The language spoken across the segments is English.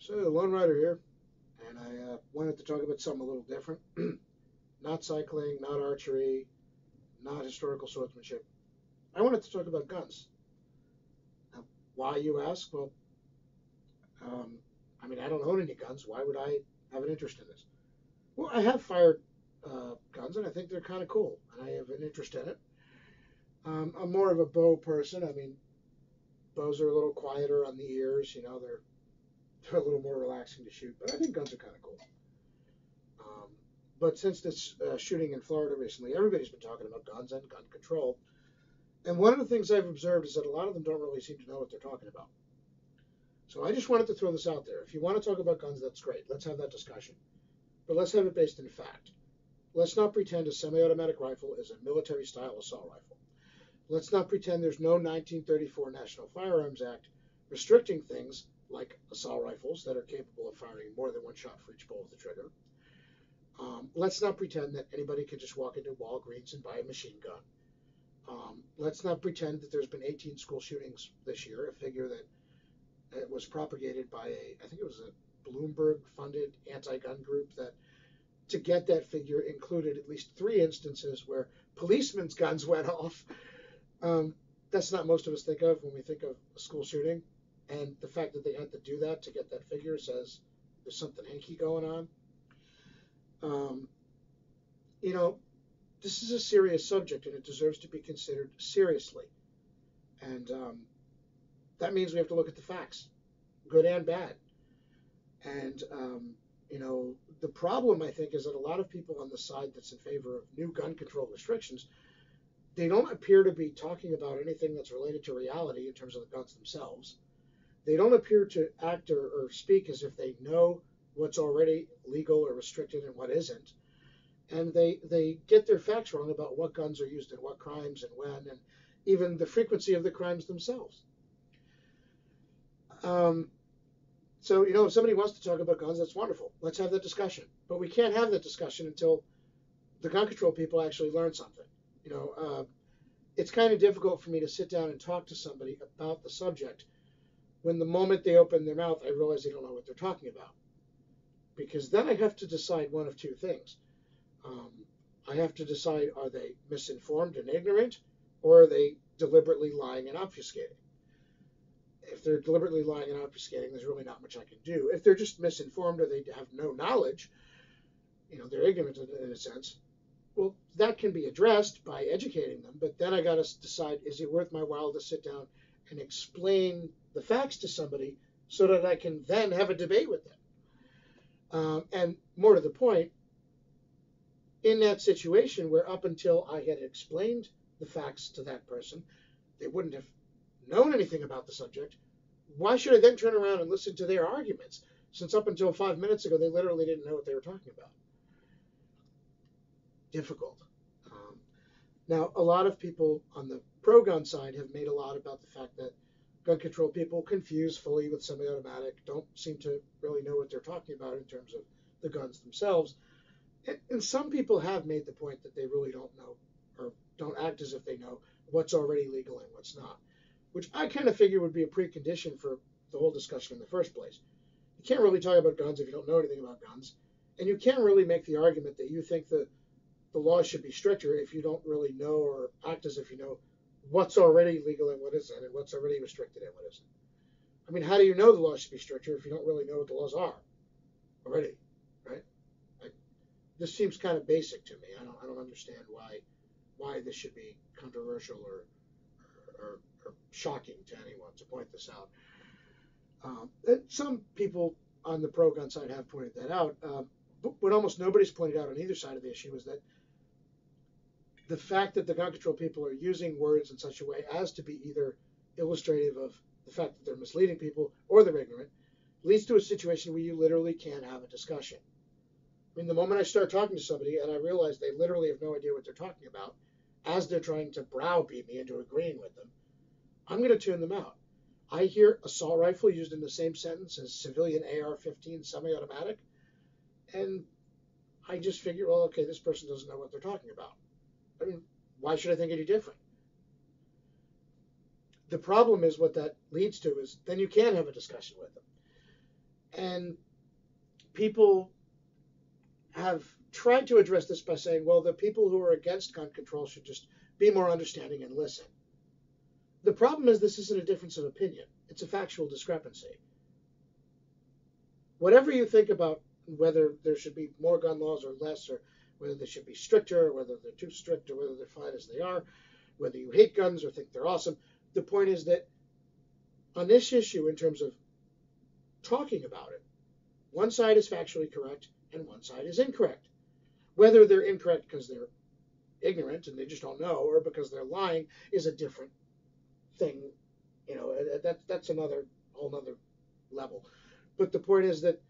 So, Lone Rider here, and I wanted to talk about something a little different. Not cycling, not archery, not historical swordsmanship. I wanted to talk about guns. Now, why, you ask? Well, um, I don't own any guns. Why would I have an interest in this? Well, I have fired guns, and I think they're kind of cool, and I have an interest in it. I'm more of a bow person. Bows are a little quieter on the ears. They're a little more relaxing to shoot, but I think guns are kind of cool. Um, but since this shooting in Florida recently, everybody's been talking about guns and gun control. And one of the things I've observed is that a lot of them don't really seem to know what they're talking about. So I just wanted to throw this out there. If you want to talk about guns, that's great. Let's have that discussion. But let's have it based in fact. Let's not pretend a semi automatic rifle is a military style assault rifle. Let's not pretend there's no 1934 National Firearms Act restricting things like assault rifles that are capable of firing more than one shot for each pull of the trigger. Let's not pretend that anybody can just walk into Walgreens and buy a machine gun. Let's not pretend that there's been 18 school shootings this year, a figure that it was propagated by I think it was a Bloomberg funded anti-gun group that to get that figure included at least 3 instances where policemen's guns went off. Um, that's not most of us think of when we think of a school shooting. And the fact that they had to do that to get that figure says there's something hinky going on. Um, you know, this is a serious subject and it deserves to be considered seriously. And that means we have to look at the facts, good and bad. And, the problem, I think, is that a lot of people on the side that's in favor of new gun control restrictions, they don't appear to be talking about anything that's related to reality in terms of the guns themselves. They don't appear to act or speak as if they know what's already legal or restricted and what isn't. And they get their facts wrong about what guns are used in what crimes and when, and even the frequency of the crimes themselves. Um, so, if somebody wants to talk about guns, that's wonderful. Let's have that discussion. But we can't have that discussion until the gun control people actually learn something. You know, uh, it's kind of difficult for me to sit down and talk to somebody about the subject when the moment they open their mouth, I realize they don't know what they're talking about. Because then I have to decide one of two things. Um, I have to decide, are they misinformed and ignorant, or are they deliberately lying and obfuscating? If they're deliberately lying and obfuscating, there's really not much I can do. If they're just misinformed or they have no knowledge, they're ignorant in a sense, well, that can be addressed by educating them. But then I got to decide, is it worth my while to sit down and explain the facts to somebody so that I can then have a debate with them? And more to the point, in that situation where up until I had explained the facts to that person, they wouldn't have known anything about the subject. Why should I then turn around and listen to their arguments? Since up until 5 minutes ago, they literally didn't know what they were talking about. Difficult. Um, Now, a lot of people on the pro gun side have made a lot about the fact that gun control people confuse fully with semi automatic, don't seem to really know what they're talking about in terms of the guns themselves. And some people have made the point that they really don't know or don't act as if they know what's already legal and what's not, which I kind of figure would be a precondition for the whole discussion in the first place. You can't really talk about guns if you don't know anything about guns. And you can't really make the argument that you think the law should be stricter if you don't really know or act as if you know what's already legal and what isn't, and what's already restricted and what isn't. How do you know the law should be stricter if you don't really know what the laws are already, right? Like, this seems kind of basic to me. I don't understand why this should be controversial or shocking to anyone to point this out. And some people on the pro gun side have pointed that out. But what almost nobody's pointed out on either side of the issue is that the fact that the gun control people are using words in such a way as to be either illustrative of the fact that they're misleading people or they're ignorant leads to a situation where you literally can't have a discussion. The moment I start talking to somebody and I realize they literally have no idea what they're talking about, as they're trying to browbeat me into agreeing with them, I'm going to tune them out. I hear assault rifle used in the same sentence as civilian AR-15 semi-automatic, and I just figure, well, okay, this person doesn't know what they're talking about. Why should I think any different? The problem is what that leads to is then you can't have a discussion with them. And people have tried to address this by saying, well, the people who are against gun control should just be more understanding and listen. The problem is this isn't a difference of opinion. It's a factual discrepancy. Whatever you think about whether there should be more gun laws or less, or whether they should be stricter, or whether they're too strict, or whether they're fine as they are, whether you hate guns or think they're awesome, the point is that on this issue, in terms of talking about it, one side is factually correct and one side is incorrect. Whether they're incorrect because they're ignorant and they just don't know, or because they're lying, is a different thing. That's another whole nother level. But the point is that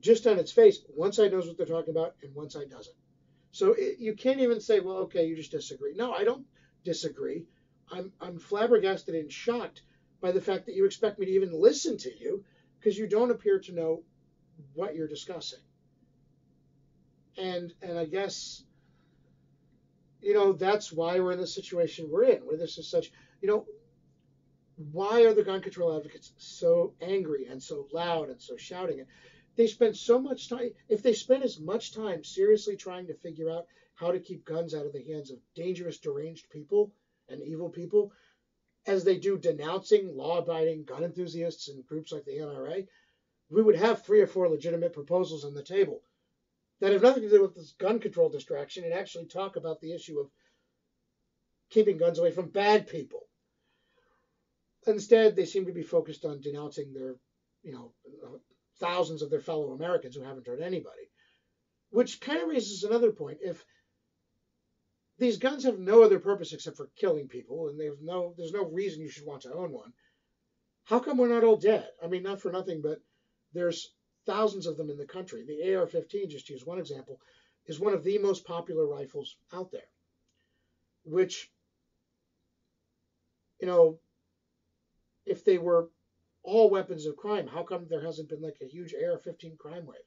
just on its face, one side knows what they're talking about and one side doesn't. So you can't even say, well, okay, you just disagree. No, I don't disagree. I'm flabbergasted and shocked by the fact that you expect me to even listen to you, because you don't appear to know what you're discussing. And I guess, that's why we're in the situation we're in, where this is such, why are the gun control advocates so angry and so loud and so shouting? They spend so much time, if they spend as much time seriously trying to figure out how to keep guns out of the hands of dangerous, deranged people and evil people, as they do denouncing law-abiding gun enthusiasts and groups like the NRA, we would have 3 or 4 legitimate proposals on the table that have nothing to do with this gun control distraction and actually talk about the issue of keeping guns away from bad people. Instead, they seem to be focused on denouncing their, thousands of their fellow Americans who haven't hurt anybody. Which kind of raises another point. If these guns have no other purpose except for killing people, and there's no reason you should want to own one, how come we're not all dead? I mean, not for nothing, but there's thousands of them in the country. The AR-15, just to use one example, is one of the most popular rifles out there. Which, if they were all weapons of crime, how come there hasn't been like a huge AR-15 crime wave?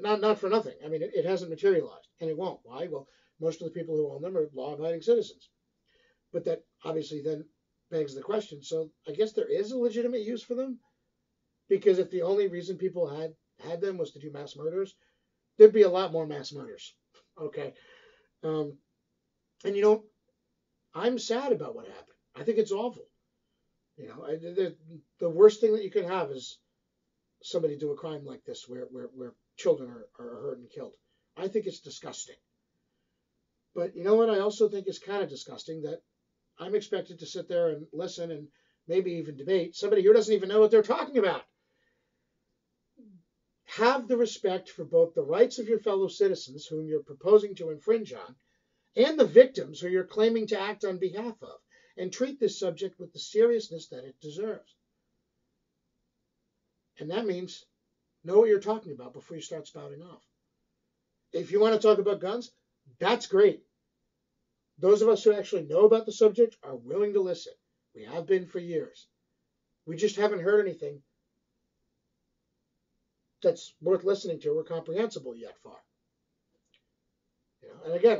Not for nothing. I mean, it hasn't materialized, and it won't. Why? Well, most of the people who own them are law-abiding citizens. But that obviously then begs the question. So I guess there is a legitimate use for them, because if the only reason people had them was to do mass murders, there'd be a lot more mass murders. Okay, and I'm sad about what happened. I think it's awful. The worst thing that you can have is somebody do a crime like this where children are hurt and killed. I think it's disgusting. But you know what I also think is kind of disgusting? That I'm expected to sit there and listen and maybe even debate somebody who doesn't even know what they're talking about. Have the respect for both the rights of your fellow citizens whom you're proposing to infringe on and the victims who you're claiming to act on behalf of, and treat this subject with the seriousness that it deserves. And that means know what you're talking about before you start spouting off. If you want to talk about guns, that's great. Those of us who actually know about the subject are willing to listen. We have been for years. We just haven't heard anything that's worth listening to or comprehensible yet far. And again,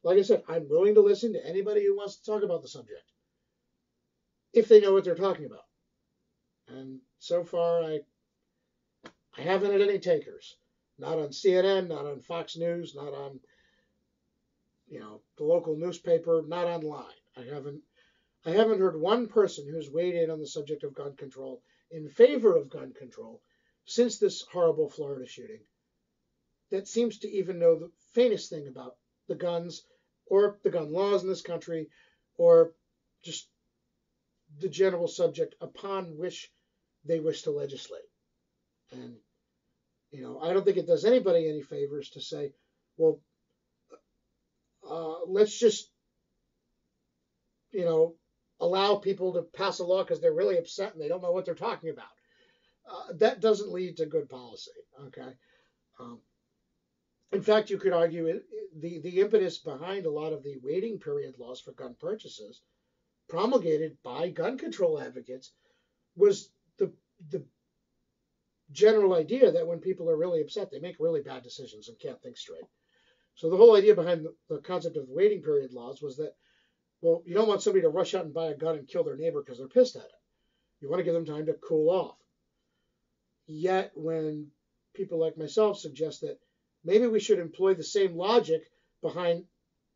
like I said, I'm willing to listen to anybody who wants to talk about the subject, if they know what they're talking about. And so far, I haven't had any takers. Not on CNN, not on Fox News, not on the local newspaper, not online. I haven't heard one person who's weighed in on the subject of gun control in favor of gun control since this horrible Florida shooting that seems to even know the faintest thing about the guns or the gun laws in this country, or just the general subject upon which they wish to legislate. And, I don't think it does anybody any favors to say, well, let's just, allow people to pass a law because they're really upset and they don't know what they're talking about. That doesn't lead to good policy, okay? In fact, you could argue the impetus behind a lot of the waiting period laws for gun purchases promulgated by gun control advocates was the general idea that when people are really upset, they make really bad decisions and can't think straight. So the whole idea behind the concept of waiting period laws was that, well, you don't want somebody to rush out and buy a gun and kill their neighbor because they're pissed at it. You want to give them time to cool off. Yet when people like myself suggest that maybe we should employ the same logic behind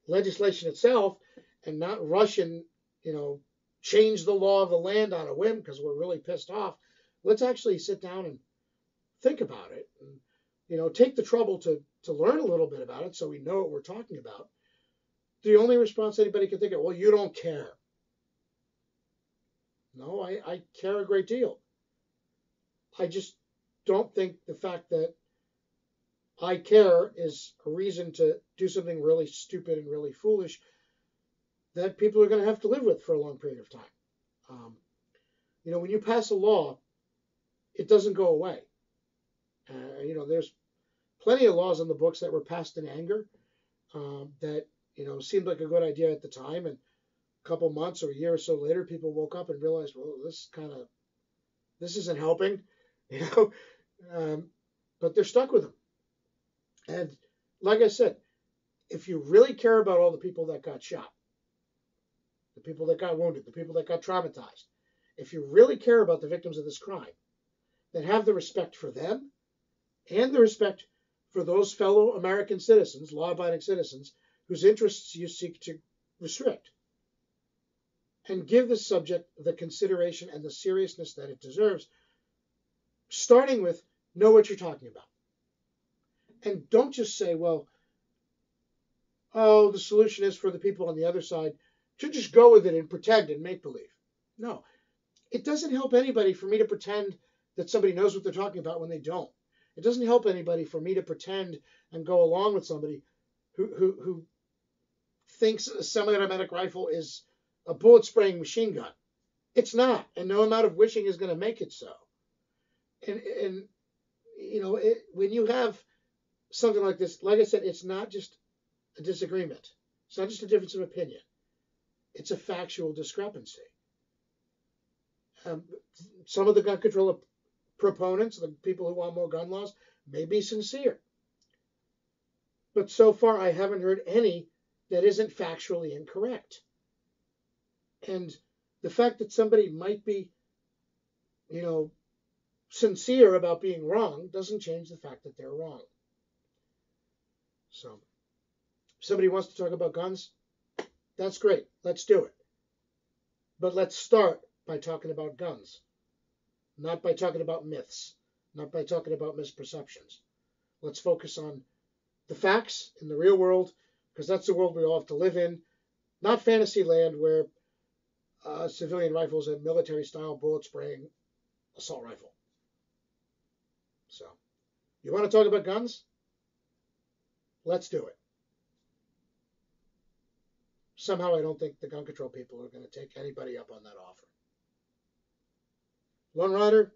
legislation itself and not rush and, you know, change the law of the land on a whim because we're really pissed off. Let's actually sit down and think about it and, you know, take the trouble to learn a little bit about it so we know what we're talking about. The only response anybody can think of, well, you don't care. No, I care a great deal. I just don't think the fact that I care is a reason to do something really stupid and really foolish that people are going to have to live with for a long period of time. Um, you know, when you pass a law, it doesn't go away. You know, there's plenty of laws on the books that were passed in anger that, you know, seemed like a good idea at the time. And a couple months or a year or so later, people woke up and realized, well, this isn't helping, you know, but they're stuck with them. And like I said, if you really care about all the people that got shot, the people that got wounded, the people that got traumatized, if you really care about the victims of this crime, then have the respect for them and the respect for those fellow American citizens, law-abiding citizens, whose interests you seek to restrict. And give the subject the consideration and the seriousness that it deserves, starting with know what you're talking about. And don't just say, well, oh, the solution is for the people on the other side to just go with it and pretend and make believe. No, it doesn't help anybody for me to pretend that somebody knows what they're talking about when they don't. It doesn't help anybody for me to pretend and go along with somebody who thinks a semi-automatic rifle is a bullet spraying machine gun. It's not, and no amount of wishing is going to make it so. And you know, when you have something like this, like I said, it's not just a disagreement. It's not just a difference of opinion. It's a factual discrepancy. Some of the gun control proponents, the people who want more gun laws, may be sincere. But so far, I haven't heard any that isn't factually incorrect. And the fact that somebody might be, you know, sincere about being wrong doesn't change the fact that they're wrong. So, if somebody wants to talk about guns, that's great. Let's do it. But let's start by talking about guns, not by talking about myths, not by talking about misperceptions. Let's focus on the facts in the real world, because that's the world we all have to live in, not fantasy land where civilian rifles and military-style bullet-spraying assault rifle. So, you want to talk about guns? Let's do it. Somehow I don't think the gun control people are going to take anybody up on that offer. Lone Rider,